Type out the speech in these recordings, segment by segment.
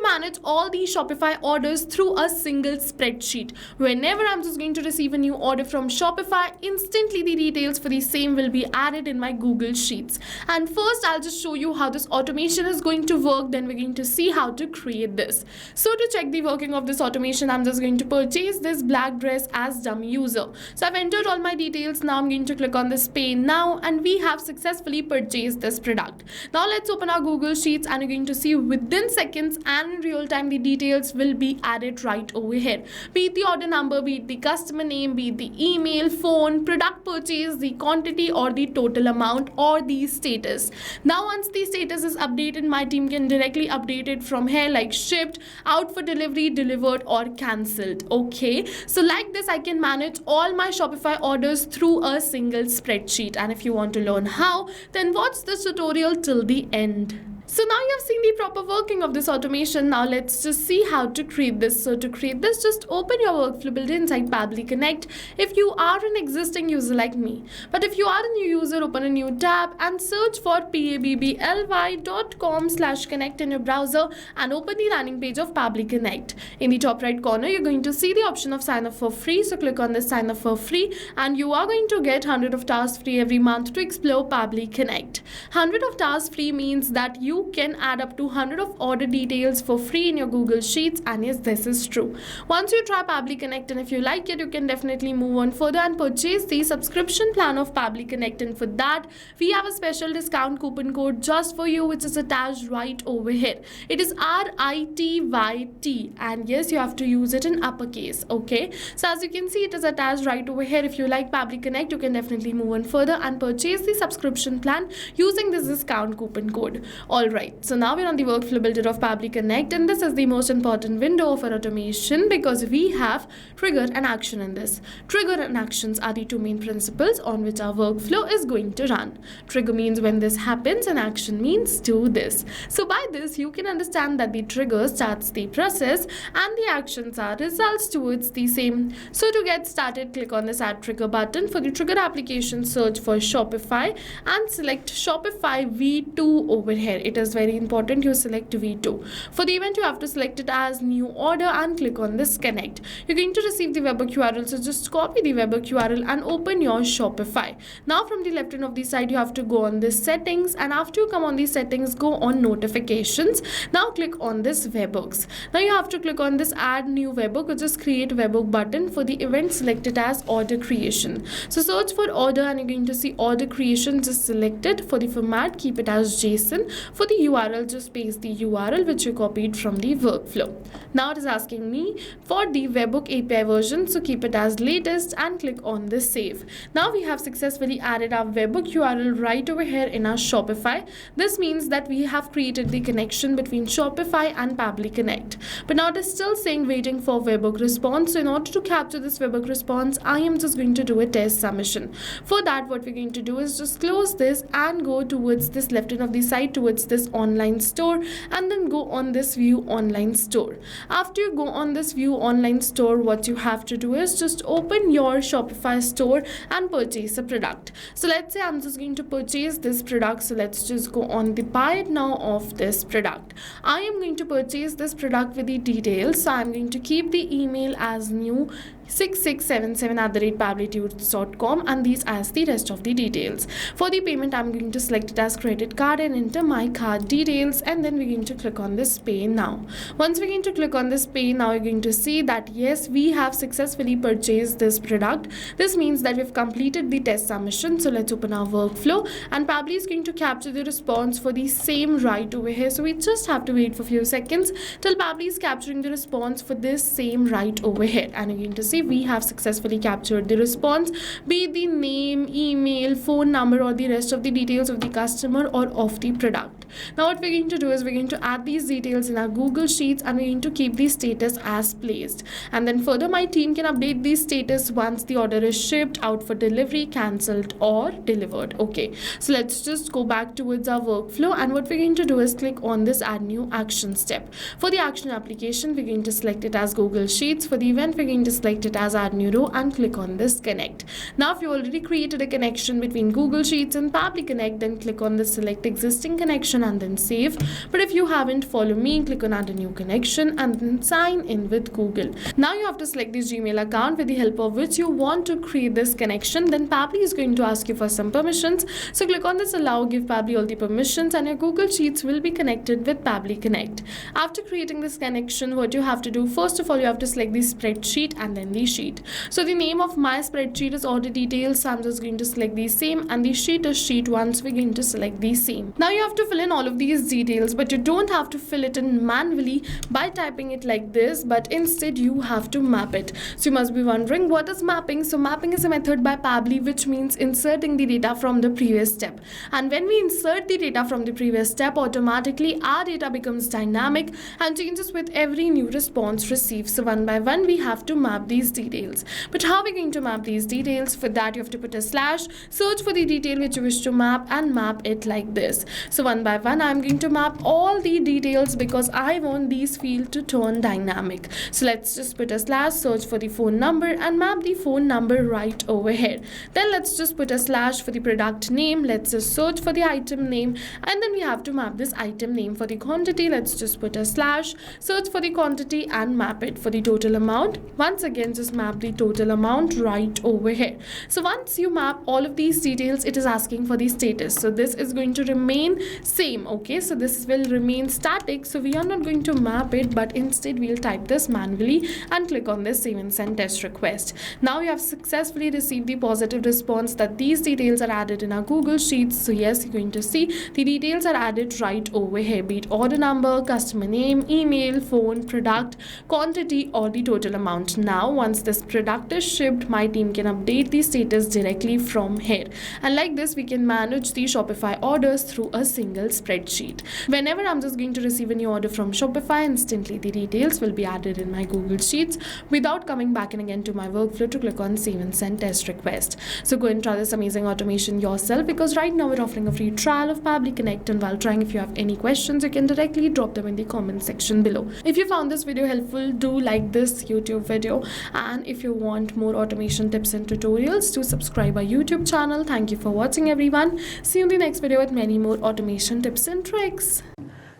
manage all these Shopify orders through a single spreadsheet. Whenever I'm just going to receive a new order from Shopify, instantly the details for the same will be added in my Google Sheets. And first, I'll just show you how this automation is going to work. Then we're going to see how to create this. So to check the working of this automation, I'm just going to purchase this black dress as dummy user. So I've entered all my details. Now I'm going to click on this pay now, and we have successfully purchased this product. Now let's open our Google Sheets, and you're going to see within seconds and in real time the details will be added right over here. Be it the order number, be it the customer name, be it the email, phone, product purchase, the quantity or the total amount, or the status. Now once the status is updated, my team can directly update it from here, like shipped, out for delivery, delivered, or cancelled. Okay, so like this I can manage all my Shopify orders through a single spreadsheet. And if you want to learn how, then watch this tutorial till the end. So now you have seen the proper working of this automation. Now let's just see how to create this. So to create this, just open your workflow builder inside Pabbly Connect if you are an existing user like me. But if you are a new user, open a new tab and search for pabbly.com/connect in your browser and open the landing page of Pabbly Connect. In the top right corner, you're going to see the option of sign up for free. So click on this sign up for free, and you are going to get 100 of tasks free every month to explore Pabbly Connect. 100 of tasks free means that you can add up to 100 of order details for free in your Google Sheets, and yes, this is true. Once you try Pabbly Connect, and if you like it, you can definitely move on further and purchase the subscription plan of Pabbly Connect. And for that, we have a special discount coupon code just for you, which is attached right over here. It is RITYT, and yes, you have to use it in uppercase. Okay, so as you can see, it is attached right over here. If you like Pabbly Connect, you can definitely move on further and purchase the subscription plan using this discount coupon code. Alright, so now we're on the workflow builder of Pabbly Connect, and this is the most important window of our automation because we have trigger and action in this. Trigger and actions are the two main principles on which our workflow is going to run. Trigger means when this happens, and action means do this. So by this, you can understand that the trigger starts the process and the actions are results towards the same. So to get started, click on this add trigger button. For the trigger application, search for Shopify and select Shopify V2 over here. It is very important you select V2. For the event, you have to select it as new order and click on this connect. You're going to receive the webhook URL, so just copy the webhook URL and open your Shopify. Now from the left hand of the side, you have to go on this settings, and after you come on these settings, go on notifications. Now click on this webhooks. Now you have to click on this add new webhook, which is create webhook button. For the event, select it as order creation. So search for order and you're going to see order creation. Just select it. For the format, keep it as JSON. For the URL, just paste the URL which you copied from the workflow. Now it is asking me for the webhook API version, so keep it as latest and click on this save. Now we have successfully added our webhook URL right over here in our Shopify. This means that we have created the connection between Shopify and Pabbly Connect. But now it is still saying waiting for webhook response. So in order to capture this webhook response, I am just going to do a test submission. For that, what we're going to do is just close this and go towards this left hand of the site towards this online store, and then go on this view online store. After you go on this view online store, what you have to do is just open your Shopify store and purchase a product. So let's say I'm just going to purchase this product. So let's just go on the buy it now of this product. I am going to purchase this product with the details. So I'm going to keep the email as new 6677@pabblytunes.com and these as the rest of the details. For the payment, I'm going to select it as credit card and enter my card details, and then we're going to click on this pay now. Once we're going to click on this pay now, you're going to see that yes, we have successfully purchased this product. This means that we've completed the test submission. So let's open our workflow, and Pabbly is going to capture the response for the same right over here. So we just have to wait for a few seconds till Pabbly is capturing the response for this same right over here, and you're going to see we have successfully captured the response, be it the name, email, phone number, or the rest of the details of the customer or of the product. Now what we're going to do is we're going to add these details in our Google Sheets, and we're going to keep the status as placed. And then further, my team can update the status once the order is shipped, out for delivery, cancelled, or delivered. Okay, so let's just go back towards our workflow, and what we're going to do is click on this add new action step. For the action application, we're going to select it as Google Sheets. For the event, we're going to select it as add new row and click on this connect. Now if you already created a connection between Google Sheets and Pabbly Connect, then click on the select existing connection connection and then save. But if you haven't, follow me, click on add a new connection and then sign in with Google. Now you have to select the Gmail account with the help of which you want to create this connection. Then Pabbly is going to ask you for some permissions. So click on this allow, give Pabbly all the permissions and your Google Sheets will be connected with Pabbly Connect. After creating this connection, what you have to do, first of all, you have to select the spreadsheet and then the sheet. So the name of my spreadsheet is order details. So I'm just going to select the same and the sheet is sheet 1. So we're going to select the same. Now you have to fill in all of these details, but you don't have to fill it in manually by typing it like this, but instead you have to map it. So you must be wondering, what is mapping? So mapping is a method by Pabbly which means inserting the data from the previous step. And when we insert the data from the previous step, automatically our data becomes dynamic and changes with every new response received. So one by one we have to map these details. But how are we going to map these details? For that you have to put a slash, search for the detail which you wish to map and map it like this. So one by one I'm going to map all the details because I want these fields to turn dynamic. So let's just put a slash, search for the phone number and map the phone number right over here. Then let's just put a slash for the product name. Let's just search for the item name and then we have to map this item name. For the quantity, let's just put a slash, search for the quantity and map it. For the total amount, once again just map the total amount right over here. So once you map all of these details, it is asking for the status. So this is going to remain same. Okay, so this will remain static. So we are not going to map it, but instead we'll type this manually and click on this save and send test request. Now we have successfully received the positive response that these details are added in our Google Sheets. So yes, you're going to see the details are added right over here, be it order number, customer name, email, phone, product, quantity or the total amount. Now once this product is shipped, my team can update the status directly from here. And like this we can manage the Shopify orders through a single spreadsheet. Whenever I'm just going to receive a new order from Shopify, instantly the details will be added in my Google Sheets without coming back in again to my workflow to click on save and send test request. So go and try this amazing automation yourself, because right now we're offering a free trial of Pabbly Connect, and while trying, if you have any questions, you can directly drop them in the comment section below. If you found this video helpful, do like this YouTube video, and if you want more automation tips and tutorials, do subscribe our YouTube channel. Thank you for watching, everyone. See you in the next video with many more automation tips and tricks.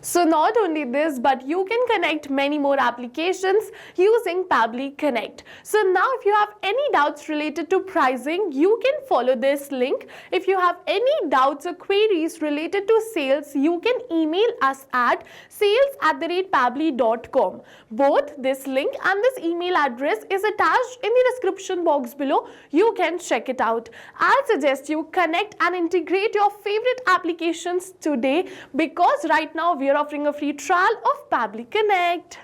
So not only this, but you can connect many more applications using Pabbly Connect. So now if you have any doubts related to pricing, you can follow this link. If you have any doubts or queries related to sales, you can email us at sales@pabbly.com. Both this link and this email address is attached in the description box below. You can check it out. I suggest you connect and integrate your favorite applications today, because right now we are offering a free trial of Pabbly Connect.